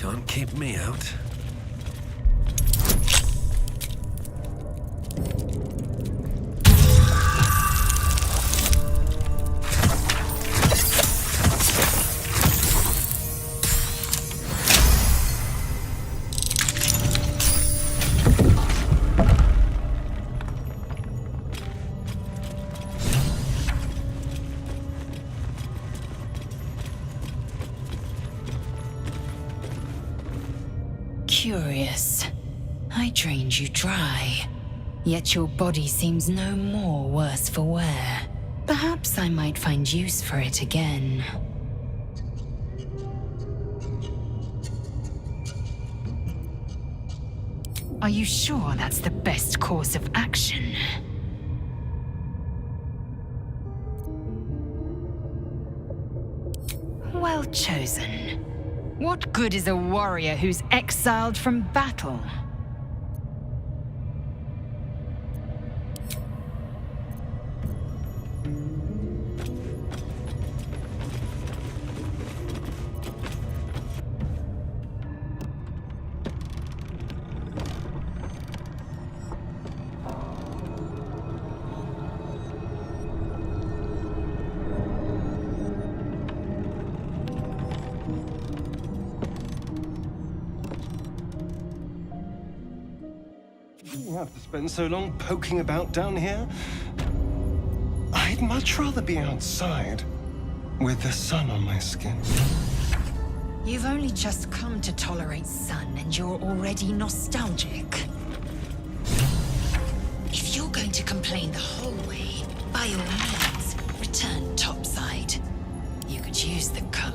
Can't keep me out. Curious. I drained you dry, yet your body seems no more worse for wear. Perhaps I might find use for it again. Are you sure that's the best course of action? Well chosen. What good is a warrior who's exiled from battle? You have to spend so long poking about down here. I'd much rather be outside, with the sun on my skin. You've only just come to tolerate sun and you're already nostalgic. If you're going to complain the whole way, by all means, return topside. You could use the color.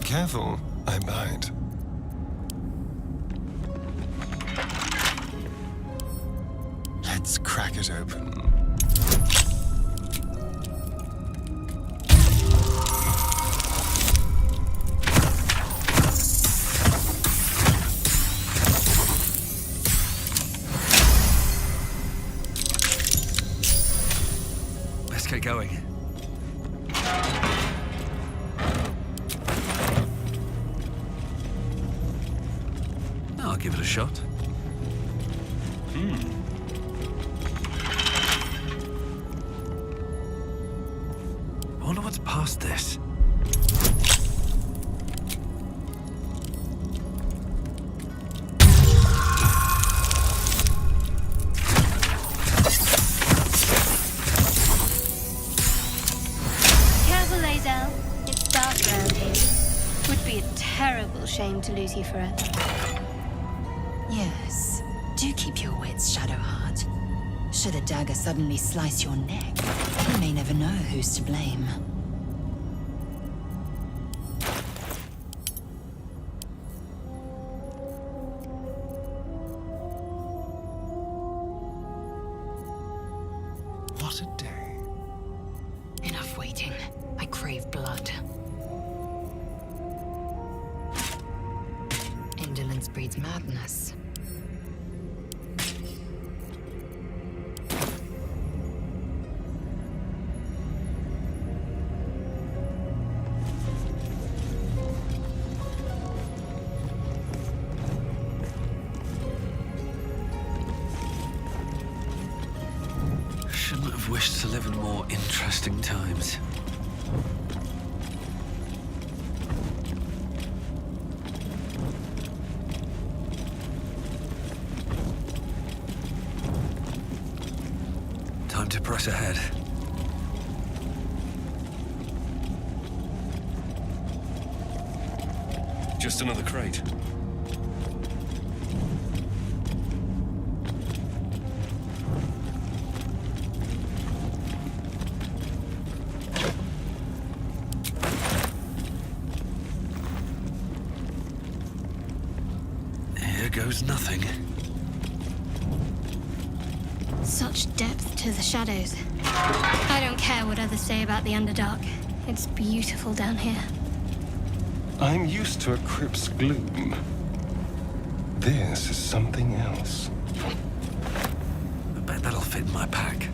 Careful, I bite. Let's crack it open. Let's get going. I'll give it a shot. I wonder what's past this. Careful, Lae'zel. It's dark around here. Would be a terrible shame to lose you forever. Yes, do keep your wits, Shadowheart. Should a dagger suddenly slice your neck, you may never know who's to blame. What a day. Enough waiting. I crave blood. Indolence breeds madness. Shouldn't have wished to live in more interesting times. Time to press ahead. Just another crate. Here goes nothing. Such depth to the shadows. I don't care what others say about the Underdark. It's beautiful down here. I'm used to a crypt's gloom. this is something else. I bet that'll fit in my pack.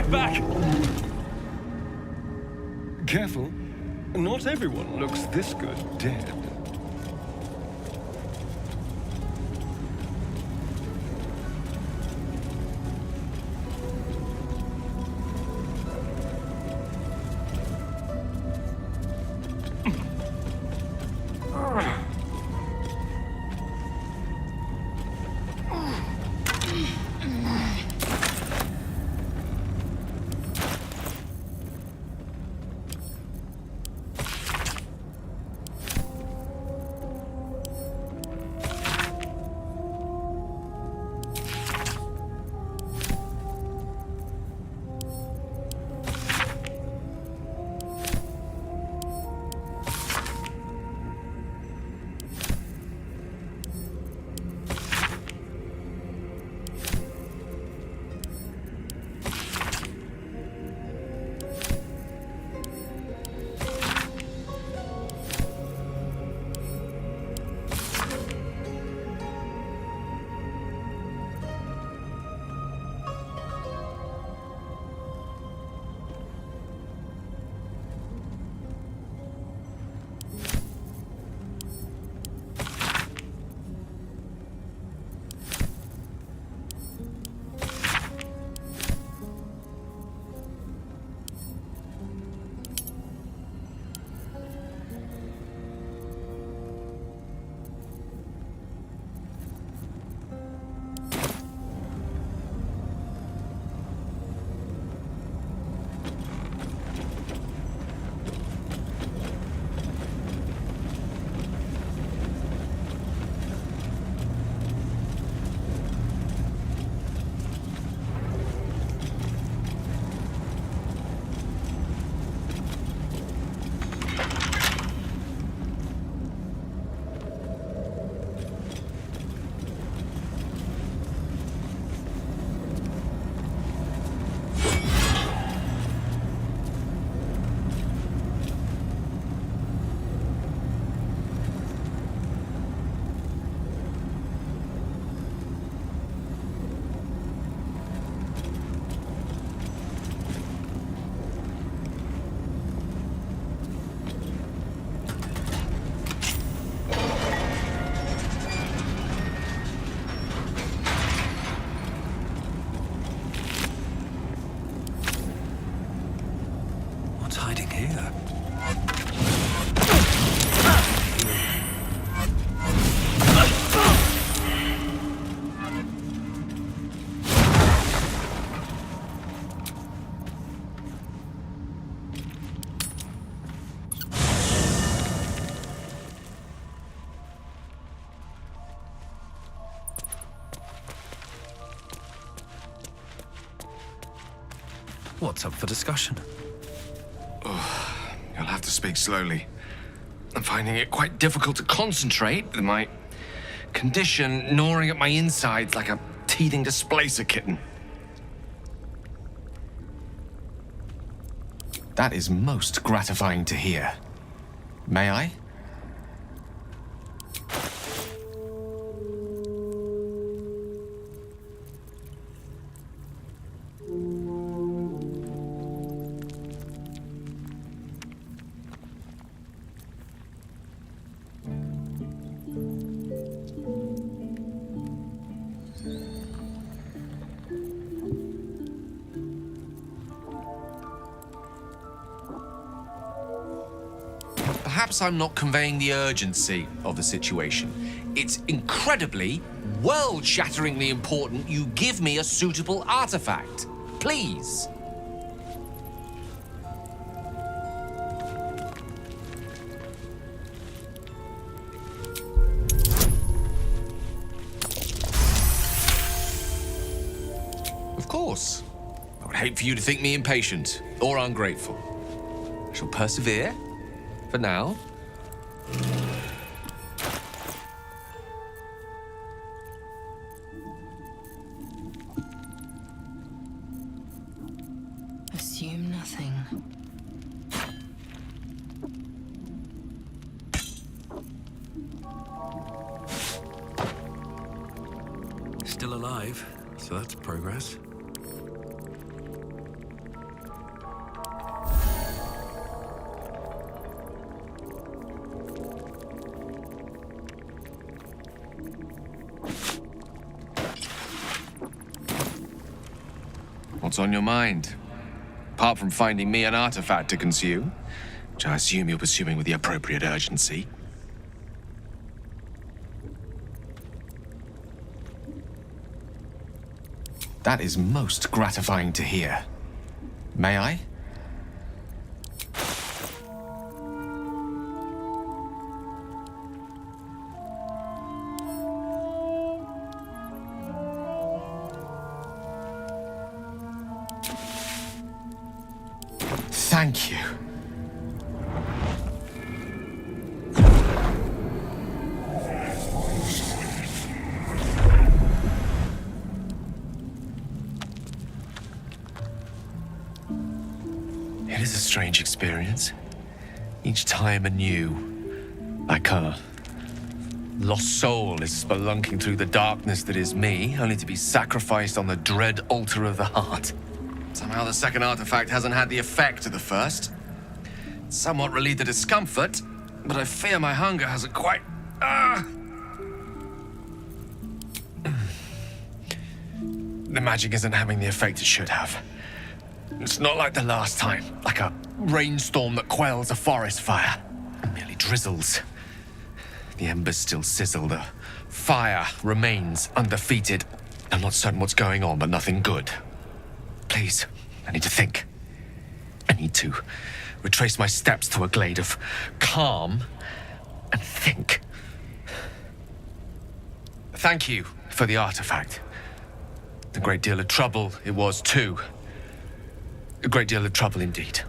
Back! Careful. Not everyone looks this good dead. What's up for discussion? You'll have to speak slowly. I'm finding it quite difficult to concentrate with my condition gnawing at my insides like a teething displacer kitten. That is most gratifying to hear. May I? Perhaps I'm not conveying the urgency of the situation. It's incredibly, world-shatteringly important you give me a suitable artifact. Please. Of course. I would hate for you to think me impatient or ungrateful. I shall persevere. For now. Assume nothing. Still alive, so that's progress. What's on your mind? Apart from finding me an artifact to consume, which I assume you're pursuing with the appropriate urgency. That is most gratifying to hear. May I? Thank you. It is a strange experience. Each time anew, like a lost soul is spelunking through the darkness that is me, only to be sacrificed on the dread altar of the heart. Somehow the second artifact hasn't had the effect of the first. It's somewhat relieved the discomfort, but I fear my hunger hasn't quite... The magic isn't having the effect it should have. It's not like the last time, like a rainstorm that quells a forest fire. It merely drizzles. The embers still sizzle, the fire remains undefeated. I'm not certain what's going on, but nothing good. Please, I need to think. I need to retrace my steps to a glade of calm and think. Thank you for the artifact. A great deal of trouble it was, too. A great deal of trouble indeed.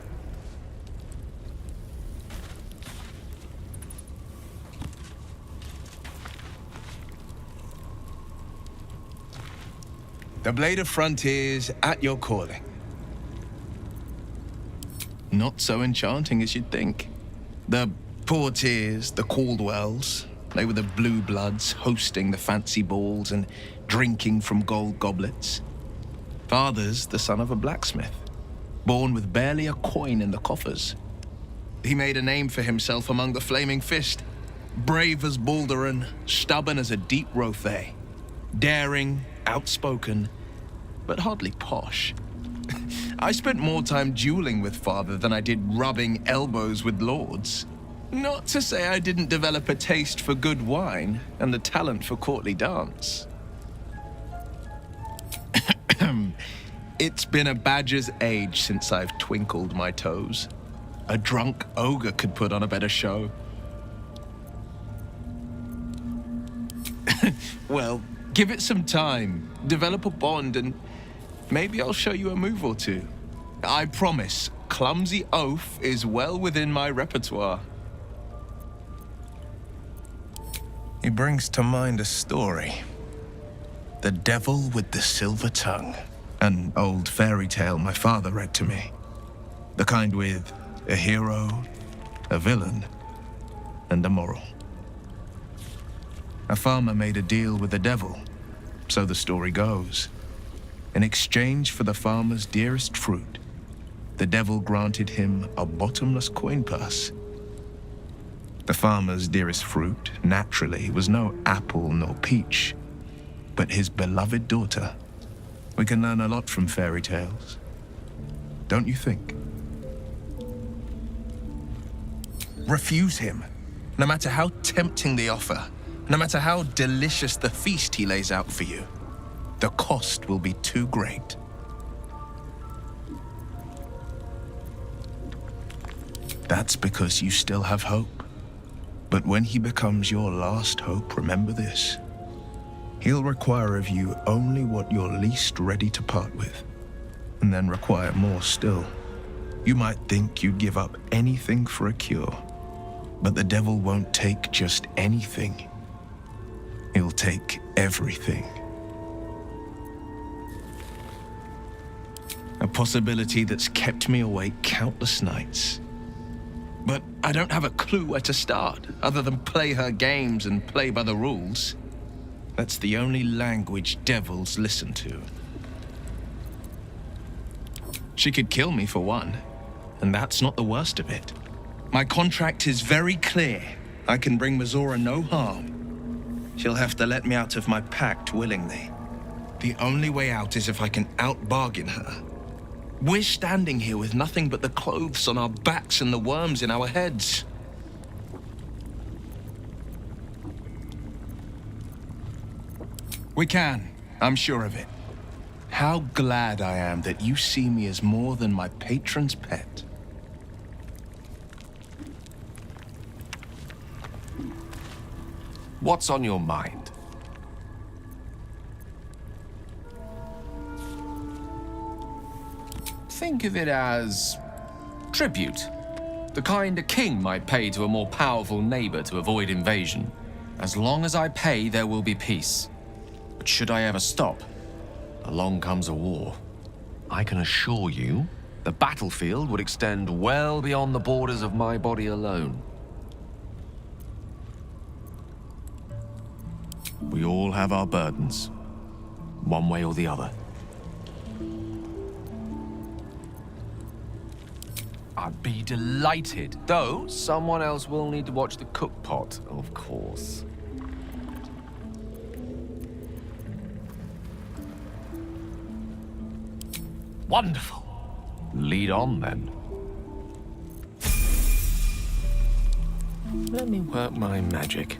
The Blade of Frontiers at your calling. Not so enchanting as you'd think. The Portiers, the Caldwells, they were the blue bloods hosting the fancy balls and drinking from gold goblets. Father's the son of a blacksmith, born with barely a coin in the coffers. He made a name for himself among the Flaming Fist, brave as Baldur and stubborn as a deep Rothay, daring, outspoken, but hardly posh. I spent more time dueling with Father than I did rubbing elbows with lords. Not to say I didn't develop a taste for good wine and the talent for courtly dance. It's been a badger's age since I've twinkled my toes. A drunk ogre could put on a better show. Well, give it some time, develop a bond, and maybe I'll show you a move or two. I promise, clumsy oaf is well within my repertoire. He brings to mind a story. The Devil with the Silver Tongue. An old fairy tale my father read to me. The kind with a hero, a villain, and a moral. A farmer made a deal with the devil, so the story goes. In exchange for the farmer's dearest fruit, the devil granted him a bottomless coin purse. The farmer's dearest fruit, naturally, was no apple nor peach, but his beloved daughter. We can learn a lot from fairy tales, don't you think? Refuse him, no matter how tempting the offer, no matter how delicious the feast he lays out for you. The cost will be too great. That's because you still have hope. But when he becomes your last hope, remember this. He'll require of you only what you're least ready to part with, and then require more still. You might think you'd give up anything for a cure, but the devil won't take just anything. He'll take everything. A possibility that's kept me awake countless nights. But I don't have a clue where to start, other than play her games and play by the rules. That's the only language devils listen to. She could kill me for one, and that's not the worst of it. My contract is very clear. I can bring Mazora no harm. She'll have to let me out of my pact willingly. The only way out is if I can out-bargain her. We're standing here with nothing but the clothes on our backs and the worms in our heads. We can, I'm sure of it. How glad I am that you see me as more than my patron's pet. What's on your mind? Think of it as tribute. The kind a king might pay to a more powerful neighbor to avoid invasion. As long as I pay, there will be peace. But should I ever stop, along comes a war. I can assure you, the battlefield would extend well beyond the borders of my body alone. We all have our burdens, one way or the other. I'd be delighted, though someone else will need to watch the cook pot, of course. Wonderful. Lead on, then. Let me work my magic.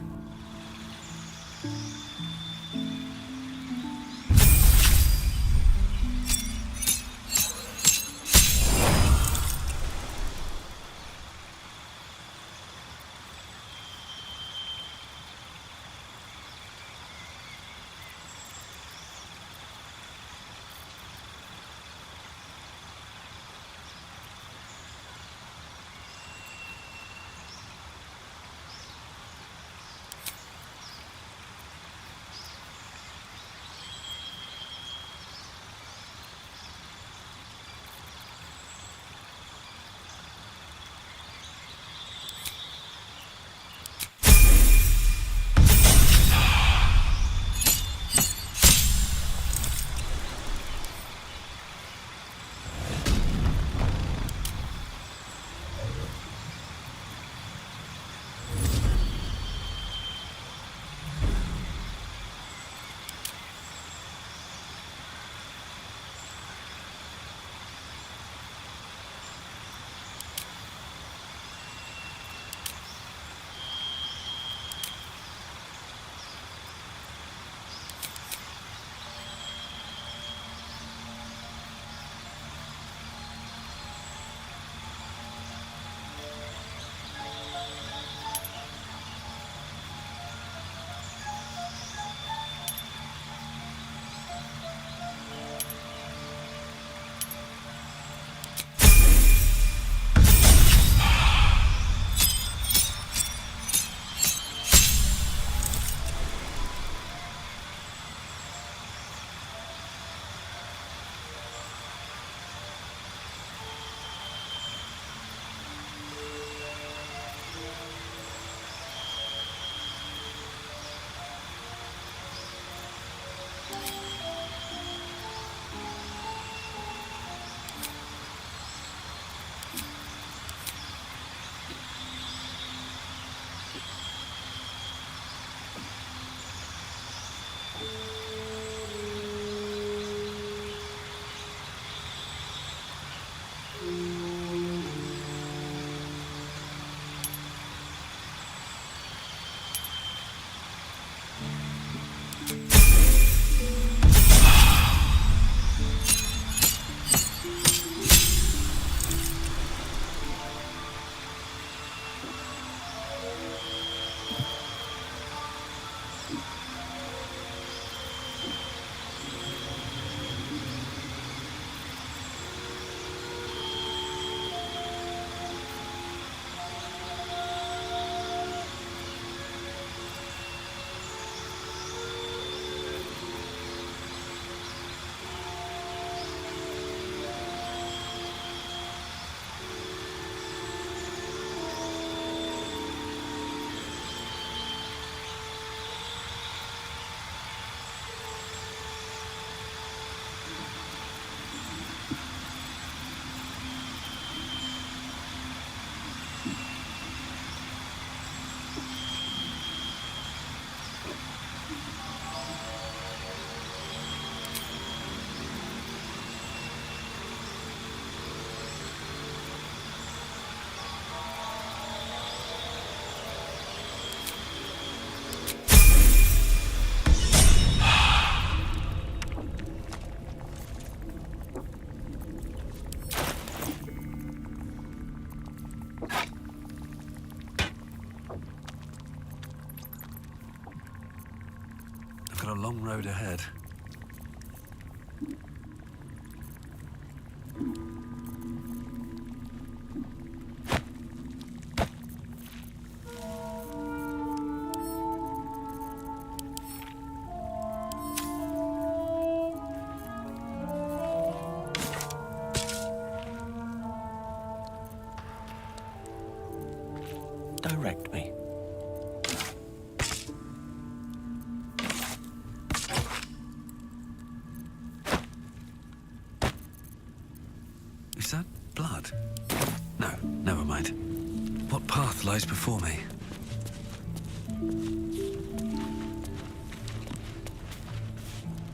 Got a long road ahead. Direct me. Is that blood? No, never mind. What path lies before me?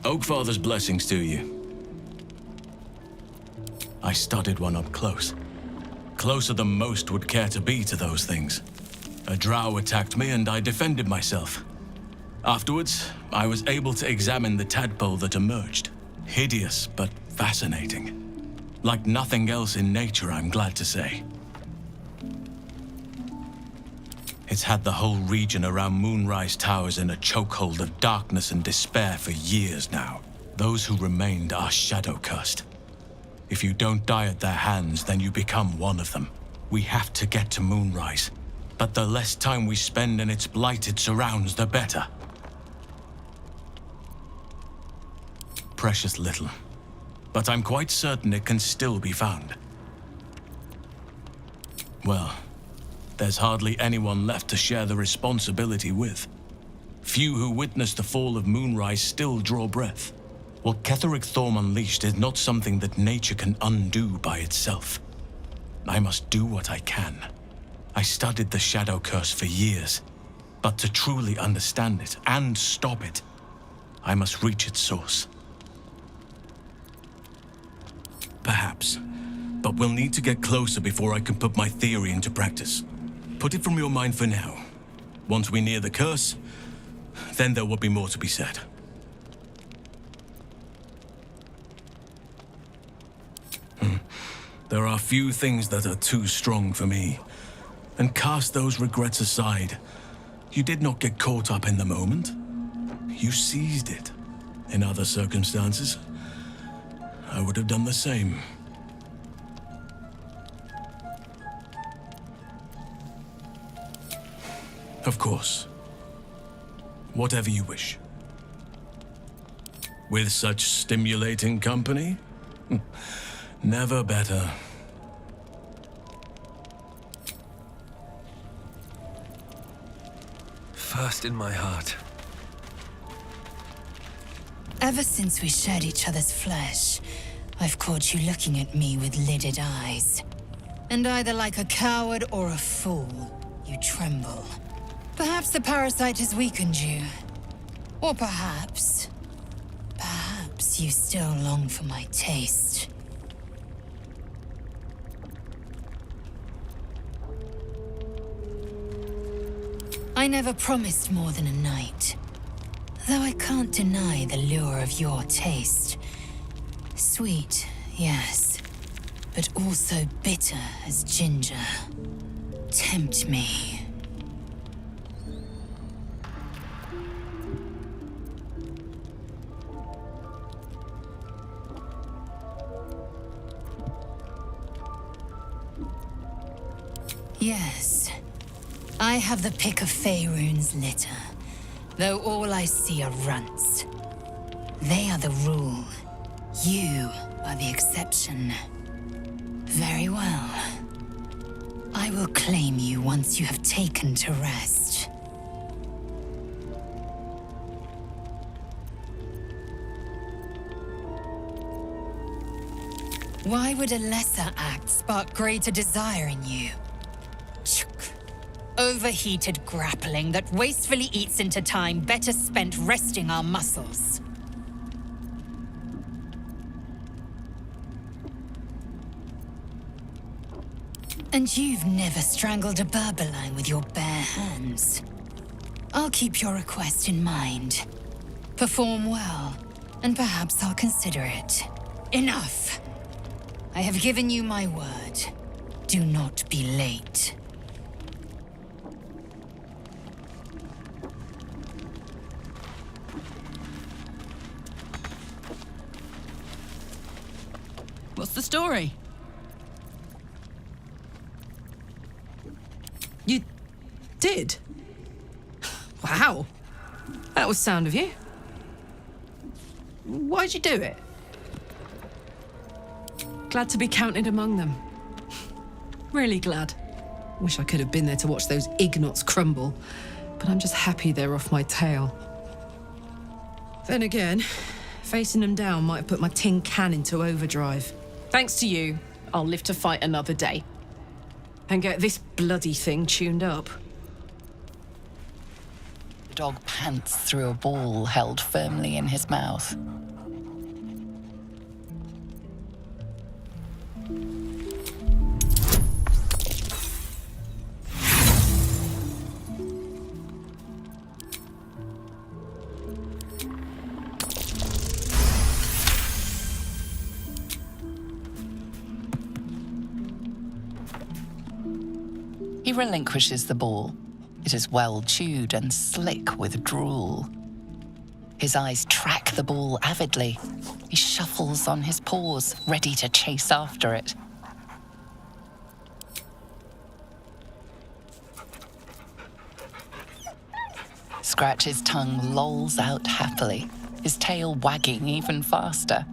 Oakfather's blessings to you. I studied one up close. Closer than most would care to be to those things. A drow attacked me and I defended myself. Afterwards, I was able to examine the tadpole that emerged. Hideous, but fascinating. Like nothing else in nature, I'm glad to say. It's had the whole region around Moonrise Towers in a chokehold of darkness and despair for years now. Those who remained are shadow-cursed. If you don't die at their hands, then you become one of them. We have to get to Moonrise, but the less time we spend in its blighted surrounds, the better. Precious little, but I'm quite certain it can still be found. Well, there's hardly anyone left to share the responsibility with. Few who witnessed the fall of Moonrise still draw breath. What Ketheric Thorm unleashed is not something that nature can undo by itself. I must do what I can. I studied the Shadow Curse for years, but to truly understand it and stop it, I must reach its source. Perhaps, but we'll need to get closer before I can put my theory into practice. Put it from your mind for now. Once we near the curse, then there will be more to be said. There are few things that are too strong for me. And cast those regrets aside. You did not get caught up in the moment. You seized it. In other circumstances, I would have done the same. Of course. Whatever you wish. With such stimulating company? Never better. First in my heart. Ever since we shared each other's flesh, I've caught you looking at me with lidded eyes. And either like a coward or a fool, you tremble. Perhaps the parasite has weakened you. Or perhaps you still long for my taste. I never promised more than a night. Though I can't deny the lure of your taste. Sweet, yes, but also bitter as ginger. Tempt me. Yes, I have the pick of Faerun's litter, though all I see are runts. They are the rule. You are the exception. Very well. I will claim you once you have taken to rest. Why would a lesser act spark greater desire in you? Overheated grappling that wastefully eats into time better spent resting our muscles. And you've never strangled a Berbeline with your bare hands. I'll keep your request in mind. Perform well, and perhaps I'll consider it. Enough! I have given you my word. Do not be late. What's the story? You did? Wow. That was sound of you. Why'd you do it? Glad to be counted among them. Really glad. Wish I could have been there to watch those Ignots crumble, but I'm just happy they're off my tail. Then again, facing them down might have put my tin can into overdrive. Thanks to you, I'll live to fight another day. And get this bloody thing tuned up. The dog pants through a ball held firmly in his mouth. He relinquishes the ball. It is well chewed and slick with drool. His eyes track the ball avidly. He shuffles on his paws, ready to chase after it. Scratch's tongue lolls out happily, his tail wagging even faster.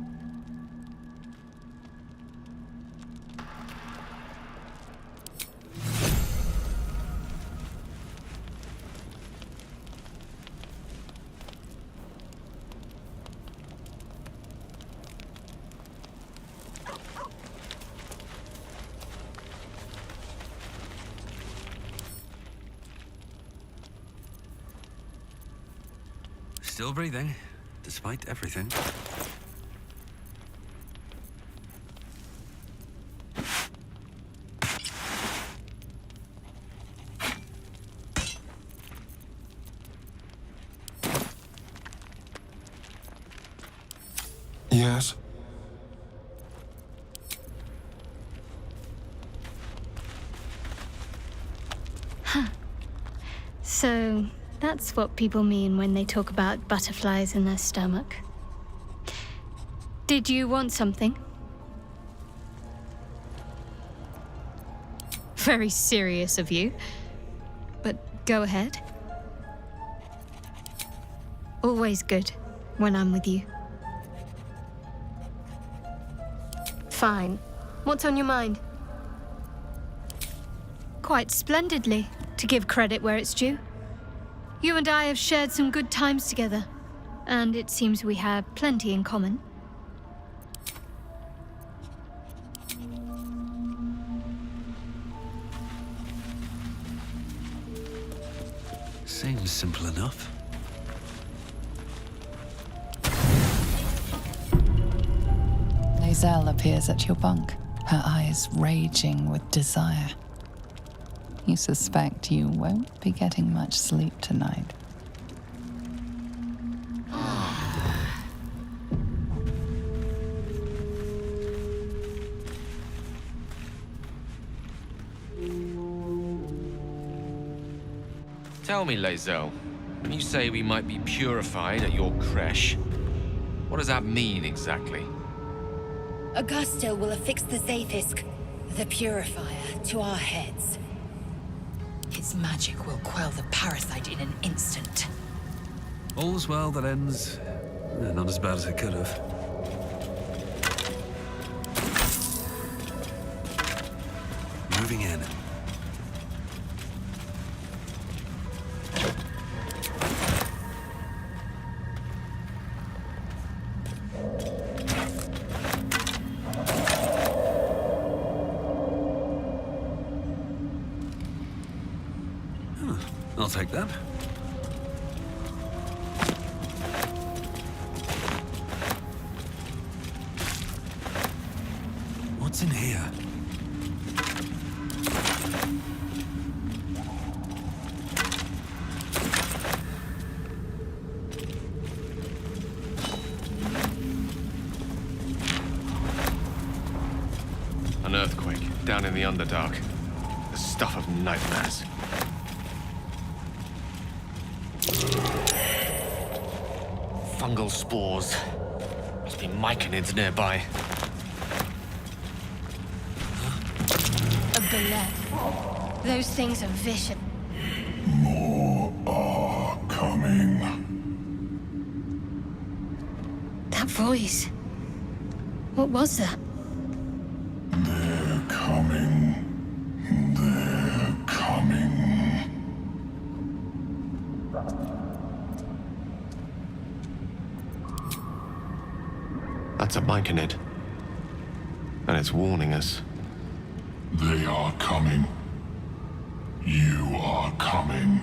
Still breathing, despite everything. Yes? So, that's what people mean when they talk about butterflies in their stomach. Did you want something? Very serious of you. But go ahead. Always good when I'm with you. Fine. What's on your mind? Quite splendidly, to give credit where it's due. You and I have shared some good times together, and it seems we have plenty in common. Seems simple enough. Lae'zel appears at your bunk, her eyes raging with desire. You suspect you won't be getting much sleep tonight. Tell me, Lae'zel, when you say we might be purified at your creche, what does that mean exactly? Augusta will affix the Zaithisk, the Purifier, to our heads. His magic will quell the parasite in an instant. All's well that ends... not as bad as it could have. Moving in. I'll take that. What's in here? An earthquake down in the Underdark. The stuff of nightmares. Fungal spores. Must be myconids nearby. still left. Those things are vicious. More are coming. That voice. What was that? They're coming. They're coming. That's a Myconid. And it's warning us. They are coming. You are coming.